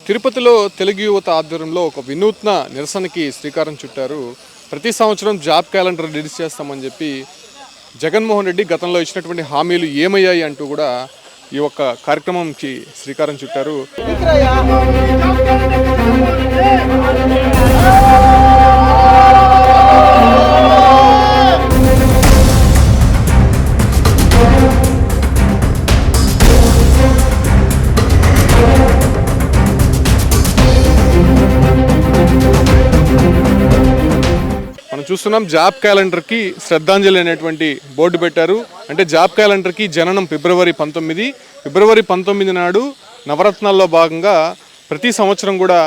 తిరుపతిలో తెలుగు యువత ఆధ్వర్యంలో ఒక వినూత్న నిరసనకి శ్రీకారం చుట్టారు. ప్రతి సంవత్సరం జాబ్ క్యాలెండర్ రిలీజ్ చేస్తామని చెప్పి జగన్మోహన్ రెడ్డి గతంలో ఇచ్చినటువంటి హామీలు ఏమయ్యాయి అంటూ కూడా ఈ యొక్క కార్యక్రమంకి శ్రీకారం చుట్టారు. మనం చూస్తున్నాం జాబ్ క్యాలెండర్కి శ్రద్ధాంజలి అనేటువంటి బోర్డు పెట్టారు. అంటే జాబ్ క్యాలెండర్కి జననం ఫిబ్రవరి 19 నాడు నవరత్నాల్లో భాగంగా ప్రతి సంవత్సరం కూడా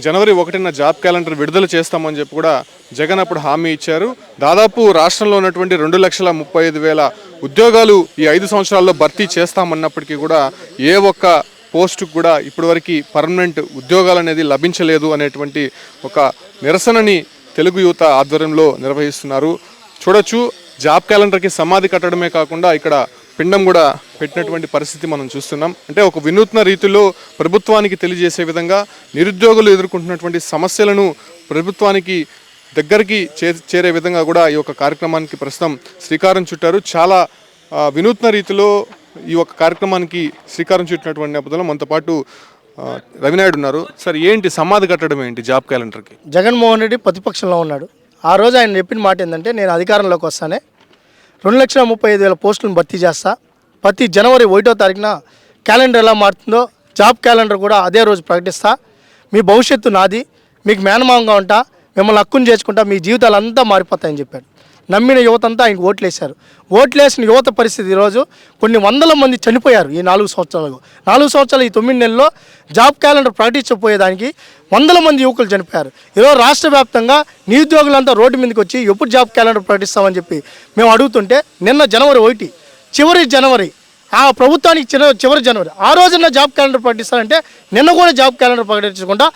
జనవరి 1న జాబ్ క్యాలెండర్ విడుదల చేస్తామని చెప్పి కూడా జగన్ అప్పుడు హామీ ఇచ్చారు. దాదాపు రాష్ట్రంలో ఉన్నటువంటి 2,35,000 ఉద్యోగాలు ఈ 5 సంవత్సరాల్లో భర్తీ చేస్తామన్నప్పటికీ కూడా ఏ ఒక్క పోస్టుకు కూడా ఇప్పటివరకు పర్మనెంట్ ఉద్యోగాలు అనేది లభించలేదు అనేటువంటి ఒక నిరసనని తెలుగు యువత ఆధ్వర్యంలో నిర్వహిస్తున్నారు. చూడొచ్చు, జాబ్ క్యాలెండర్కి సమాధి కట్టడమే కాకుండా ఇక్కడ పిండం కూడా పెట్టినటువంటి పరిస్థితి మనం చూస్తున్నాం. అంటే ఒక వినూత్న రీతిలో ప్రభుత్వానికి తెలియజేసే విధంగా నిరుద్యోగులు ఎదుర్కొంటున్నటువంటి సమస్యలను ప్రభుత్వానికి దగ్గరికి చేరే విధంగా కూడా ఈ యొక్క కార్యక్రమానికి ప్రస్తుతం శ్రీకారం చుట్టారు. చాలా వినూత్న రీతిలో ఈ యొక్క కార్యక్రమానికి శ్రీకారం చుట్టినటువంటి నేపథ్యంలో మనతో పాటు రవినాయుడు ఉన్నారు. సార్, ఏంటి సమాధి కట్టడం ఏంటి జాబ్ క్యాలెండర్కి? జగన్మోహన్ రెడ్డి ప్రతిపక్షంలో ఉన్నాడు. ఆ రోజు ఆయన చెప్పిన మాట ఏంటంటే, నేను అధికారంలోకి వస్తానే 2,35,000 పోస్టులను భర్తీ చేస్తా, ప్రతి జనవరి 1వ తారీఖున క్యాలెండర్ ఎలా మారుతుందో జాబ్ క్యాలెండర్ కూడా అదే రోజు ప్రకటిస్తా, మీ భవిష్యత్తు నాది, మీకు మేనమామంగా ఉంటా, మిమ్మల్ని హక్కును చేసుకుంటా, మీ జీవితాలు అంతా మారిపోతాయని చెప్పాడు. నమ్మిన యువత అంతా ఆయనకు ఓట్లేశారు. ఓట్లేసిన యువత పరిస్థితి ఈరోజు కొన్ని వందల మంది చనిపోయారు. ఈ 4 సంవత్సరాలు ఈ 9 నెలల్లో జాబ్ క్యాలెండర్ ప్రకటించకపోయేదానికి వందల మంది యువకులు చనిపోయారు. ఈరోజు రాష్ట్ర వ్యాప్తంగా నిరుద్యోగులంతా రోడ్డు మీదకి వచ్చి ఎప్పుడు జాబ్ క్యాలెండర్ ప్రకటిస్తామని చెప్పి మేము అడుగుతుంటే, నిన్న జనవరి 1 చివరి జనవరి, ఆ ప్రభుత్వానికి చివరి జనవరి, ఆ రోజున జాబ్ క్యాలెండర్ ప్రకటిస్తారంటే నిన్న కూడా జాబ్ క్యాలెండర్ ప్రకటించకుండా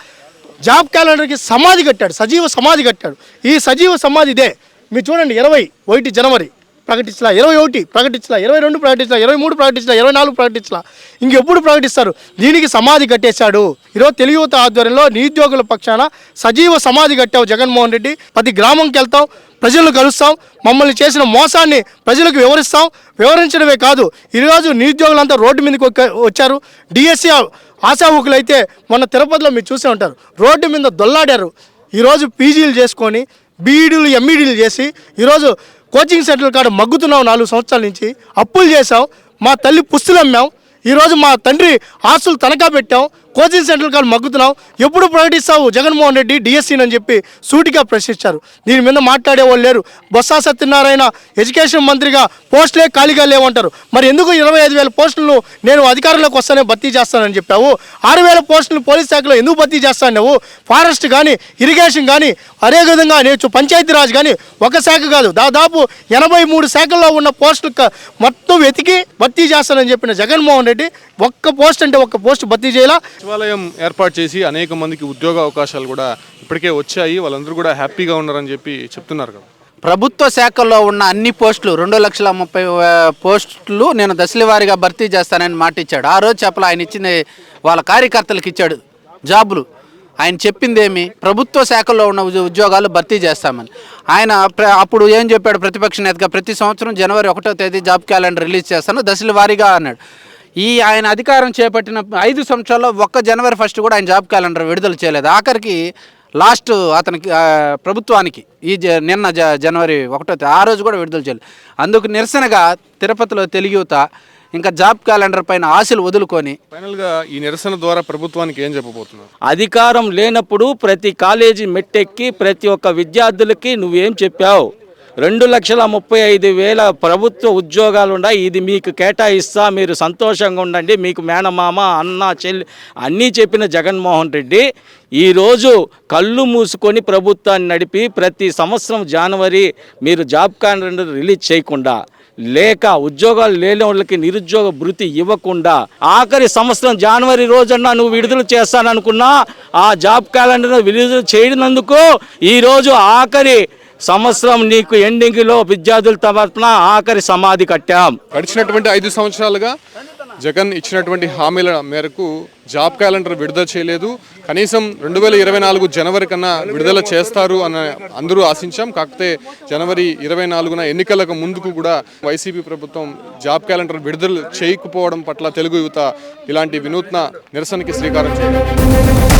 జాబ్ క్యాలెండర్కి సమాధి కట్టాడు, సజీవ సమాధి కట్టాడు. ఈ సజీవ సమాధి ఇదే. మీరు చూడండి, 21 జనవరి ప్రకటించలా, 21 ప్రకటించలా, 22 ప్రకటించలా, 23 ప్రకటించలా, 24 ప్రకటించలా, ఇంకెప్పుడు ప్రకటిస్తారు? దీనికి సమాధి కట్టేశాడు. ఈరోజు తెలుగు యువత ఆధ్వర్యంలో నిరుద్యోగుల పక్షాన సజీవ సమాధి కట్టావు జగన్మోహన్ రెడ్డి. ప్రతి గ్రామంకి వెళ్తాం, ప్రజలను కలుస్తాం, మమ్మల్ని చేసిన మోసాన్ని ప్రజలకు వివరిస్తాం. వివరించడమే కాదు, ఈరోజు నిరుద్యోగులంతా రోడ్డు మీదకి వచ్చారు. డిఎస్సి ఆశావుకులు అయితే మొన్న తిరుపతిలో మీరు చూసే ఉంటారు, రోడ్డు మీద దొల్లాడారు. ఈరోజు పీజీలు చేసుకొని బీఈడీలు ఎంఈడీలు చేసి ఈరోజు కోచింగ్ సెంటర్ల కాడ మగ్గుతున్నాం. 4 సంవత్సరాల నుంచి అప్పులు చేసాం, మా తల్లి పుస్తులు అమ్మాం, ఈరోజు మా తండ్రి ఆస్తులు తనఖా పెట్టాం, కోచింగ్ సెంటర్ల కాడ మగ్గుతున్నాం. ఎప్పుడు ప్రకటిస్తావు జగన్మోహన్ రెడ్డి డిఎస్సీని అని చెప్పి సూటిగా ప్రశ్నించారు. దీని మీద మాట్లాడేవాళ్ళు లేరు. బొత్స సత్యనారాయణ ఎడ్యుకేషన్ మంత్రిగా పోస్టులే ఖాళీగా లేవంటారు. మరి ఎందుకు 25,000 పోస్టులను నేను అధికారంలోకి వస్తానే భర్తీ చేస్తానని చెప్పావు? 6,000 పోస్టులు పోలీస్ శాఖలో ఎందుకు భర్తీ చేస్తాను? ఫారెస్ట్ కానీ, ఇరిగేషన్ కానీ, అదేవిధంగా నేను పంచాయతీరాజ్ కానీ ఒక శాఖ కాదు, దాదాపు 83 శాఖల్లో ఉన్న పోస్టులు మొత్తం వెతికి భర్తీ చేస్తానని చెప్పిన జగన్మోహన్ రెడ్డి ఒక్క పోస్ట్ అంటే ఒక్క పోస్ట్ భర్తీ చేయాలా? సచివాలయం ఏర్పాటు చేసి అనేక మందికి ఉద్యోగ అవకాశాలు కూడా ఇప్పటికే వచ్చాయి, వాళ్ళందరూ కూడా హ్యాపీగా ఉన్నారని చెప్పి చెప్తున్నారు కదా. ప్రభుత్వ శాఖల్లో ఉన్న అన్ని పోస్టులు 2,30,000 పోస్టులు నేను దశల వారీగా భర్తీ చేస్తానని మాట ఇచ్చాడు. ఆ రోజు చెప్పలే, ఆయన ఇచ్చింది వాళ్ళ కార్యకర్తలకు ఇచ్చాడు జాబులు. ఆయన చెప్పిందేమి, ప్రభుత్వ శాఖల్లో ఉన్న ఉద్యోగాలు భర్తీ చేస్తామని. ఆయన అప్పుడు ఏం చెప్పాడు ప్రతిపక్ష నేతగా, ప్రతి సంవత్సరం జనవరి 1వ తేదీ జాబ్ క్యాలెండర్ రిలీజ్ చేస్తాను దశల వారీగా అన్నాడు. ఆయన అధికారం చేపట్టిన 5 సంవత్సరాల్లో ఒక్క జనవరి 1 కూడా ఆయన జాబ్ క్యాలెండర్ విడుదల చేయలేదు. ఆఖరికి లాస్ట్ అతనికి ప్రభుత్వానికి నిన్న జనవరి 1 ఆ రోజు కూడా విడుదల చేయలేదు. అందుకు నిరసనగా తిరుపతిలో తెలుగు యువత ఇంకా జాబ్ క్యాలెండర్ పైన ఆశలు వదులుకొని ఫైనల్గా ఈ నిరసన ద్వారా ప్రభుత్వానికి ఏం చెప్పబోతున్నారు? అధికారం లేనప్పుడు ప్రతి కాలేజీ మెట్టెక్కి ప్రతి ఒక్క విద్యార్థులకి నువ్వేం చెప్పావు? 2,35,000 ప్రభుత్వ ఉద్యోగాలు ఉన్నాయి, ఇది మీకు కేటాయిస్తా, మీరు సంతోషంగా ఉండండి, మీకు మేనమామ అన్న చెల్లి అన్నీ చెప్పిన జగన్మోహన్ రెడ్డి ఈరోజు కళ్ళు మూసుకొని ప్రభుత్వాన్ని నడిపి ప్రతి సంవత్సరం జనవరి మీరు జాబ్ క్యాలెండర్ రిలీజ్ చేయకుండా, లేక ఉద్యోగాలు లేని వాళ్ళకి నిరుద్యోగ భృతి ఇవ్వకుండా, ఆఖరి సంవత్సరం జనవరి రోజన్నా నువ్వు విడుదల చేస్తాననుకున్నా ఆ జాబ్ క్యాలెండర్ విడుదల చేయనందుకు ఈరోజు ఆఖరి సంవత్సరం నీకు ఎండింగ్లో విద్యార్థుల తరఫున ఆఖరి సమాధి కట్టాం. గడిచినటువంటి 5 సంవత్సరాలుగా జగన్ ఇచ్చినటువంటి హామీల మేరకు జాబ్ క్యాలెండర్ విడుదల చేయలేదు. కనీసం 2024 జనవరి కన్నా విడుదల చేస్తారు అని అందరూ ఆశించాం. కాకపోతే జనవరి 24న ఎన్నికలకు ముందుకు కూడా వైసీపీ ప్రభుత్వం జాబ్ క్యాలెండర్ విడుదల చేయకపోవడం పట్ల తెలుగు యువత ఇలాంటి వినూత్న నిరసనకి శ్రీకారం చుట్టారు.